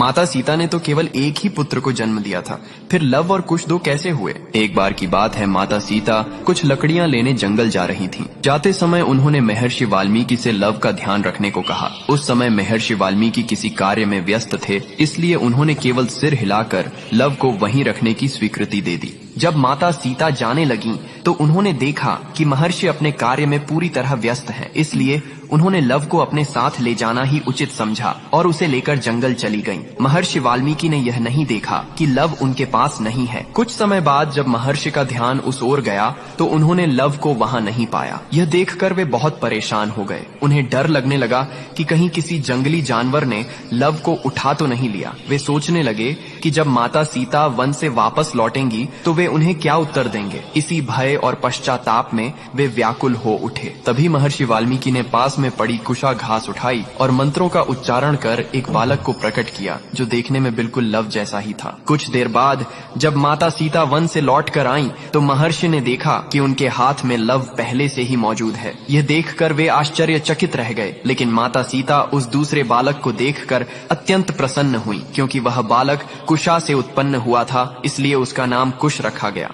माता सीता ने तो केवल एक ही पुत्र को जन्म दिया था, फिर लव और कुश दो कैसे हुए? एक बार की बात है, माता सीता कुछ लकड़ियां लेने जंगल जा रही थीं। जाते समय उन्होंने महर्षि वाल्मीकि से लव का ध्यान रखने को कहा। उस समय महर्षि वाल्मीकि किसी कार्य में व्यस्त थे, इसलिए उन्होंने केवल सिर हिलाकर लव को वहीं रखने की स्वीकृति दे दी। जब माता सीता जाने लगी तो उन्होंने देखा कि महर्षि अपने कार्य में पूरी तरह व्यस्त हैं, इसलिए उन्होंने लव को अपने साथ ले जाना ही उचित समझा और उसे लेकर जंगल चली गईं। महर्षि वाल्मीकि ने यह नहीं देखा कि लव उनके पास नहीं है। कुछ समय बाद जब महर्षि का ध्यान उस ओर गया तो उन्होंने लव को वहां नहीं पाया। यह देखकर वे बहुत परेशान हो गए। उन्हें डर लगने लगा कि कहीं किसी जंगली जानवर ने लव को उठा तो नहीं लिया। वे सोचने लगे कि जब माता सीता वन से वापस लौटेंगी तो वे उन्हें क्या उत्तर देंगे। इसी भय और पश्चाताप में वे व्याकुल हो उठे। तभी महर्षि वाल्मीकि ने पास में पड़ी कुशा घास उठाई और मंत्रों का उच्चारण कर एक बालक को प्रकट किया, जो देखने में बिल्कुल लव जैसा ही था। कुछ देर बाद जब माता सीता वन से लौट कर आईं, तो महर्षि ने देखा कि उनके हाथ में लव पहले से ही मौजूद है। यह देखकर वे आश्चर्यचकित रह गए, लेकिन माता सीता उस दूसरे बालक को देखकर अत्यंत प्रसन्न हुई, क्योंकि वह बालक कुशा से उत्पन्न हुआ था, इसलिए उसका नाम कुश रखा गया।